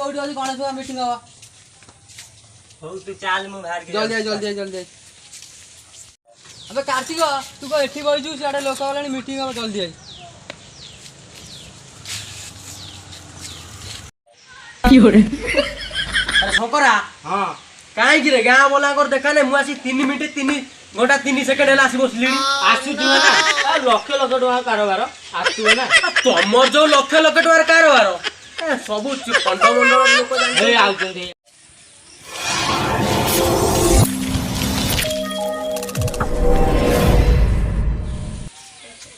कोठी अछि गणेश पूजा मीटिंग हवा हो तू चाल मु बाहर के जल्दी अबे कार्तिक तू को एठी बइजु सियाडे लोक वाला मीटिंग हवा जल्दी आई की हो रे अरे शंकरा हां काहे कि रे गां बोला कर देखा ने मु आसी 3 मिनिट 3 घंटा 3 सेकंड हेला आसी बसलिनी आसु तू ना लक्ष लक्ष टका कारोबार आसु ना तमर जो लक्ष लक्ष टका कारोबार सब खंड मंडल लोक जान ए आउ दे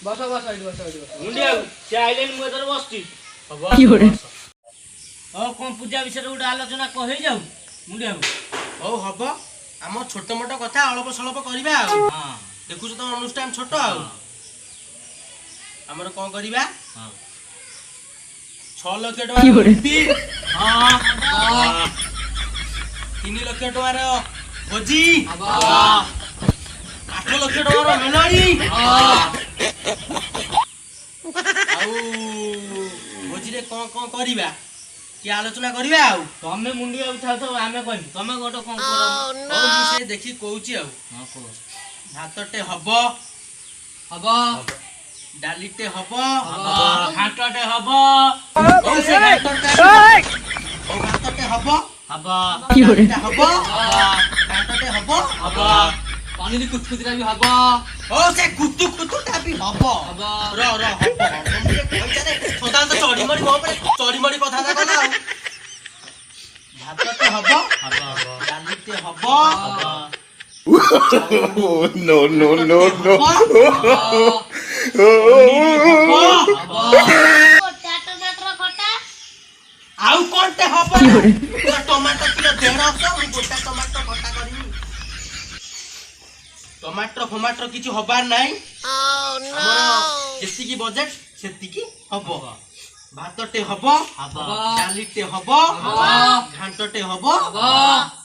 बस मुंडिया से आइलेन मु एतर बसती की हो रे ओ कोन पूजा विषय उडा आलोचना कहि जाऊ मुंडिया ओ हबो हम छोट मोट कथा अल्प सल्प करबा हां देखु तो अनुष्ठान छोट आ हमर कोन करबा हां 6 लाख टका हां 3 लाख टका रो भोजी हां 8 लाख टका रो मेलडी हां आउ भोजी रे कोन करबा कि आलोचना करबा आ तमे मुंडिया उठाउ तो आमे कहबी तमे गोटो कोन कर ओ मु से देखि कहूची आ हां को भातटे हबो डालीटे हबो घाटटे हबो ओ से भातटे हबो की हो रे हबो घाटटे हबो पानी दी कुछ भी हबो ओ से कुतुटा भी हबो र हबो तुमके कहै रे सदा तो चोरी मरी मो पर चोरी मरी कथा दा कला भातटे हबो डालीटे हबो no. आउ कोनटे हबो की हो रे टमाटर किलो 150 गोटा टमाटर खटा करी टमाटर फमाटर किछु हबार नाही नो जेति की बजट सेति की हबो भातटे हबो डालीटे हबो घांटटे हबो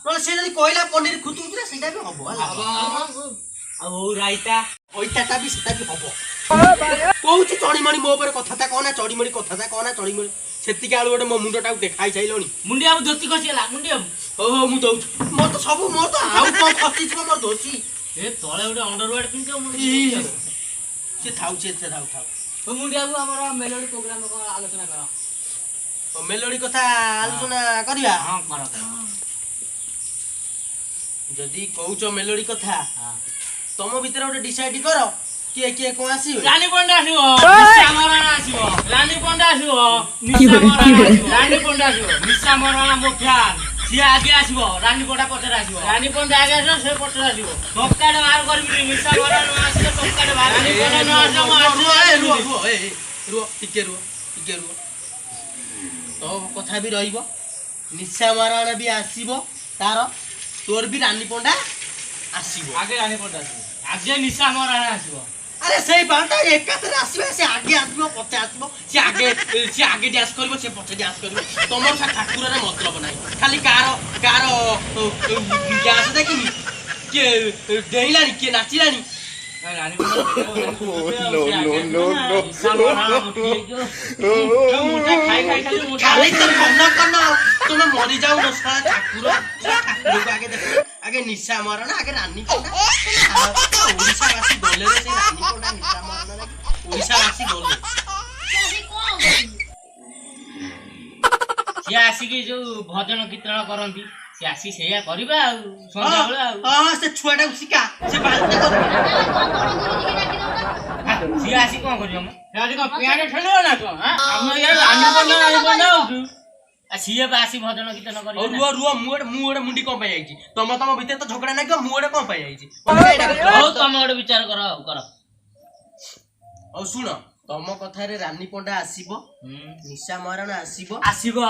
तो से जदी कोइला पनीर खुतुरा सेटा भी हबो आ ओ राइता ओइताटा भी सेटा भी हबो कोउची चड़ी मणी मो ऊपर कथाता कोना चड़ी मणी कथाता कोना चड़ी मणी सेति के आलु गोटे मो मुंडटा देखाई छैलोनी मुंडिया मु धोती कसिला मुंडिया ओ मु दउ मो तो सब मो तो आउ कोन खसी छ मोर धोती ए तळे गोटे अंडरवेयर पिनतो मु से थाउ तो मुंडिया हमर मेलोडी प्रोग्राम को आलोचना करा ओ मेलोडी कथा आलोचना करिया हां कर जदी कहउचो मेलोडी कथा हां तम भीतर गोटे डिसाइड करो के को आसी रानी पंडा आसीबो निशा मराना आसीबो रानी पंडा आसीबो निशा मराना रानी पंडा आसीबो निशा मराना मो फ्यान से आगे आसीबो रानी पंडा पछरे आसीबो रानी पंडा आगे आसीबो से पछरे आसीबो टक्काडे बाहर करबी निशा मराना आसीबो टक्काडे बाहर रानी पंडा न आसीबो रुओ टिके रुओ तो कथा भी रहिबो निशा मराना भी आसीबो तार तोर भी रानी पंडा आसीबो आगे रानी पंडा आसीबो आगे निशा मराना आसीबो अरे सही बात है एक तरह आसीबो से आगे आसीबो पछे आसीबो से आगे डांस करबो से पछे डांस करबो तमर सा ठाकुर रे मतलब नाही खाली कार डांस देखिनी के देइलानी के नाचिलानी रानी no. खाली तो कन्न तुम मरि जाऊ न साला ठाकुर आगे देखो आगे निशा मरना आगे रानी पंडा ओडिसा वासी बोले रे से रानी पंडा निशा मरना ओडिसा वासी बोले से आसी के जो भजन कीर्तन करंती से आसी सेया करबा संध्या बेला हां से छुआटा सिका से बालते कर से आसी कोन करियो हम आसी को पियाने ठेलो ना को हां हम यार रानी पंडा उठू आ सीए बासी भजन कीर्तन करियो ना रुआ मुडे मुंडी कोन पाई आइची तम भीतर तो झगड़ा ना को मुडे कोन पाई आइची ओ तम ओडे विचार कर ओ सुनो तम कथा रे रानी पंडा आसीबो निशा महाराणा आसीबो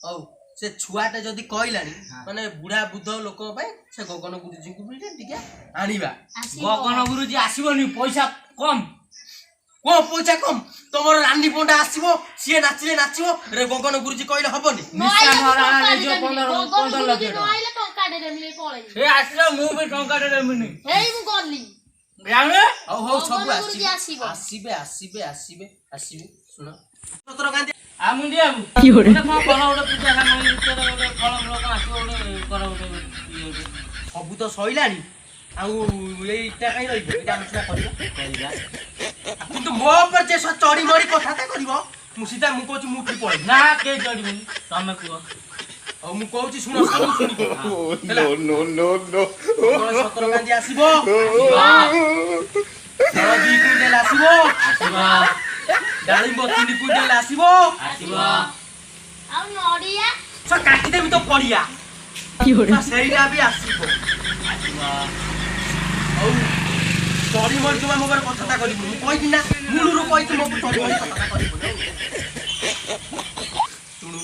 औ से छुआटे जदी कहलानी माने बुढ़ा बुद्ध लोक पय से गगन गुरुजी को भी टिके आनिबा गगन गुरुजी आसीबोनी पैसा कम को पैसा कम तमर रानी पंडा आसीबो सिए नाचिबो रे गगन गुरुजी कहले हबनी निशा महाराणा ले जो 15 लाख कहले टंका दे देमी पळे ए आसीलो मु भी टंका दे देमी हेई मु करली जाने हो सब आसीबे आसीबे सुनो ସତର କାନ୍ତି ଆ ମୁଣ୍ଡିଆ ବାବୁ Fiore, କଣ କର ଗୋଟେ ପୂଜା ସାମଗ୍ରୀ ଭିତରେ ଗୋଟେ ଫଳ ଫଳ କଣ ଆସିବ ଗୋଟେ କର ଗୋଟେ ଇଏ ଗୋଟେ। ସବୁ ତ ସଇଲାଣି ଆଉ ଏଇଟା କାଇଁ ରହିବ ଏଇଟା ଆମେ ସିନା କରିବା କିନ୍ତୁ ମୋ ଉପରେ ଯେ ଚଢି ମଡି କଥାଟା କରିବ ମୁଁ ସିଧା ମୁଁ କହୁଛି ମୁଁ ଉଠି ପଳେଇବି ନା କେହି ଚଢିବନି ତମେ କୁହ। ଆଉ ମୁଁ କହୁଛି ଶୁଣ ସବୁ ଶୁଣିବ ହେଲା no. ସତର କାନ୍ତି ଆସିବ ଫଳ 2 କୁଇଣ୍ଟାଲ ଆସିବ ଆସିବ ଡାଳିମ୍ବ 3 କୁଇଣ୍ଟାଲ ଆସିବ ଆସିବ ଆଉ ନଡ଼ିଆ କାଟିଦେବି ତ ପଡିଆ Fiore, ସେଇଟା ବି ଆସିବ ଆସିବ ଆଉ ଚଢି ମଡି ଜମା ମୋ ଉପରେ କଥାଟା କରିବୁ ମୁଁ କହିବି ନା ମୂଳରୁ କହିଛି ମୋ ଚଢି ମଡି କଥାଟା କରିବୁ ଶୁଣୁ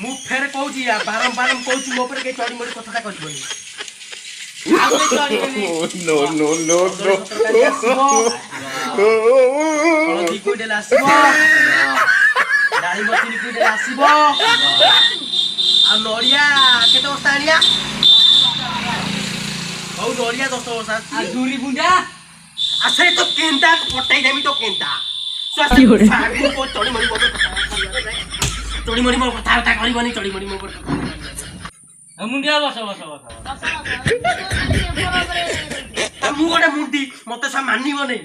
ମୁଁ ଫେରେ କହୁଛି ବାରମ୍ବାର ମୁଁ କହୁଛି ମୋ ଉପରେ କେହି ଚଢି ମଡି କଥାଟା କରିବନି ଆଉ କେହି ଚଢିବେନି No. ଆସିବ ଫଳ 2 କୁଇଣ୍ଟାଲ ଆସିବ ଡାଳିମ୍ବ 3 କୁଇଣ୍ଟାଲ ଆସିବ ଆଉ ନଡ଼ିଆ କେତେ ବସ୍ତା ଆଣିଆ ହଉ ନଡ଼ିଆ 10 ବସ୍ତା ଆଉ ଝୁରି ବୁଣ୍ଡା ଆସେ ତ କେନ୍ତା ପଟାଇ ଦେମି ତ କେନ୍ତା କି ଗୋଟେ? ଚଢି ମଡି ମୋ କଥାବାର୍ତ୍ତା କରିବନି ଚଢି ମଡି ମୋ ଉପରେ ଆଉ ମୁଣ୍ଡିଆ ବସ ବସ ବସ ଆଉ ମୁଁ ଗୋଟେ ମୁଣ୍ଡି ମତେ ସେ ମାନିବ ନାଇଁ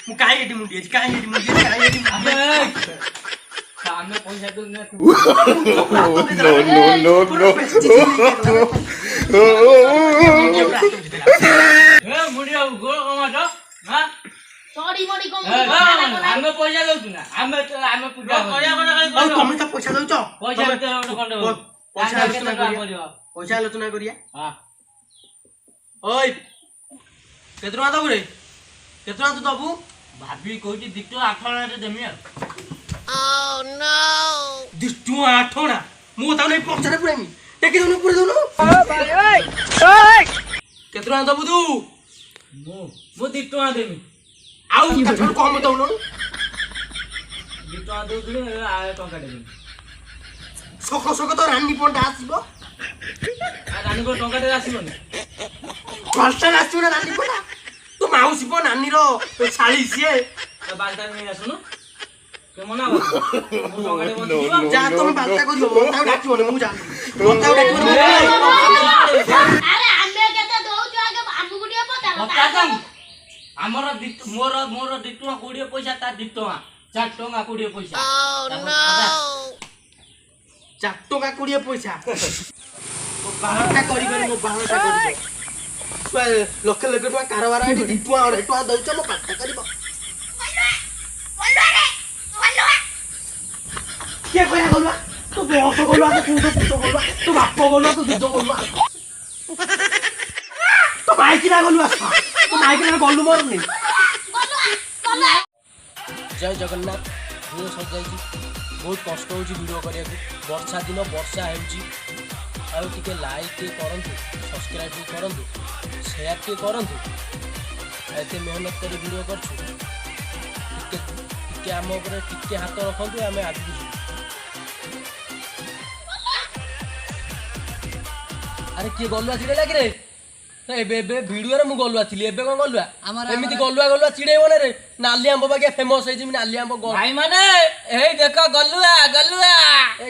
ମୁଁ କାହିଁ ଏଠି ମୁଣ୍ଡି ଅଛି କାହିଁ ଏଠି ମୁଣ୍ଡି ଅଛି କାହିଁ ଏଠି ମୁଣ୍ଡି ଅଛି ଆମେ ପଇସା ଦଉଛୁ ନା ଏ ମୁଣ୍ଡିଆ ବାବୁ ଗୋଳ କମାଟ ହଁ ଚଢି ମଡି କଣ ଆମେ ପଇସା ଦଉଛୁ ନା ଆମେ ପୂଜା ଆଉ ତମେ ତ ପଇସା ଦଉଛ ପଇସା ଭିତରେ ଗୋଟେ ଖଣ୍ଡେ ହଉ। ପଇସା କେତେ ଆଲୋଚନା ଟଙ୍କା କରିବା କରିବ ପଇସା ଆଲୋଚନା କରିବା ହଁ ଓଇ କେତେ ଟଙ୍କା ଦବୁ ରେ କେତେ ଟଙ୍କା ତୁ ଦବୁ ଭାବି କହୁଛି ଦିଟ 8 ଆଣାରେ ଦେମି ଆଉ 2 ଟଙ୍କା 8 ଅଣା ମୁଁ ତାକୁ ନେଇ ପଛରେ ପୁରେମି ଟେକି ଦଉନୁ ପୁରେଇ ଦଉନୁ କେତେ ଟଙ୍କା ଦବୁ ତୁ ମୁଁ 2 ଟଙ୍କା ଦେମି ଆଉ ତାଠୁ କମ ଦଉନୁ 2 ଟଙ୍କା ଦଉଥିଲି ଆଉ ଟଙ୍କା ଦେମି ସକ ସକ ତ ରାନୀ ପଣ୍ଡା ଆସିବ ଆଉ ରାନୀଙ୍କ ଟଙ୍କା ଟେ ଆସିବନି କଲଟା ଆସିବ ନା ରାନୀ ପଣ୍ଡା ତୁ ମାଉସୀ ପో ନାନୀର ଶାଳୀ ସିଏ ତା ବାଲଟା ନେଇ ଆସୁନୁ କେ ମନା କର ମୁଁ ଟଙ୍କା ଟେ ବଞ୍ଚିବ ଯାହା ତମେ ବାର୍ତ୍ତା କରିବ ମତେ ଆଉ ଡାକିବନି ମୁଁ ଯା ମତେ ଆଉ ଡାକିବନି ଆରେ ଆମେ କେତେ ଦଉଛୁ ଆগে ଆମକୁ ଟିକେ ପଚାର ପଚାଶ ଆମର ମୋର 2 ଟଙ୍କା 20 ପଇସା ତା 2 ଟଙ୍କା 4 ଟଙ୍କା 20 ପଇସା 4 ଟଙ୍କା 20 ପଇସା ମୋ ବାହାରଟା କରି ମୋ ବାହାରଟା କରିବ ଲକ୍ଷ ଲକ୍ଷ ଟଙ୍କା କାରବାର ଏଠି 2 ଟଙ୍କା 2.5 ଟଙ୍କା ଦଉଛ ମୋ ବାର୍ତ୍ତା କରିବ କିଏ କହିଲା ଗଲୁଆ ତୁ ବସ ଗଲୁଆ ତୁ ପୁଅ ପୁତ ଗଲୁଆ ତୁ ବାପ ଗଲୁଆ ତୁ ଦିଦ ଗଲୁଆ ତୁ ମାଇକିନା ଗଲୁଆ ତୁ ମାଇକିନା ଗଲୁ ମୋର ନେଇ ଜୟ ଜଗନ୍ନାଥ ଭିଡ଼ିଓ ସଜାଇଛି ବହୁତ କଷ୍ଟ ହେଉଛି ଭିଡ଼ିଓ କରିବାକୁ ବର୍ଷା ଦିନ ବର୍ଷା ହେଉଛି ଆଉ ଟିକେ ଲାଇକ୍ ଟିକେ କରନ୍ତୁ ସବସ୍କ୍ରାଇବ୍ ଟିକେ କରନ୍ତୁ ସେୟାର ଟିକେ କରନ୍ତୁ ଏତେ ମେହନତ କରି ଭିଡ଼ିଓ କରୁଛୁ ଟିକେ ଆମ ଉପରେ ଟିକେ ହାତ ରଖନ୍ତୁ ଆମେ ଆଗକୁ ଯିବୁ ଆରେ କିଏ ଗଲୁଆ ଚିଡ଼େଇଲା କିରେ ଏବେ ଭିଡ଼ିଓରେ ମୁଁ ଗଲୁଆ ଥିଲି ଏବେ କଣ ଗଲୁଆ ଏମିତି ଗଲୁଆ ଚିଡ଼େଇବ ନା ରେ ନାଲି ଆମ୍ବ ବାଗିଆ ଫେମସ୍ ହେଇଯିବି ନାଲି ଆମ୍ବ ଭାଇ ମାନେ ଏଇ ଦେଖ ଗଲୁଆ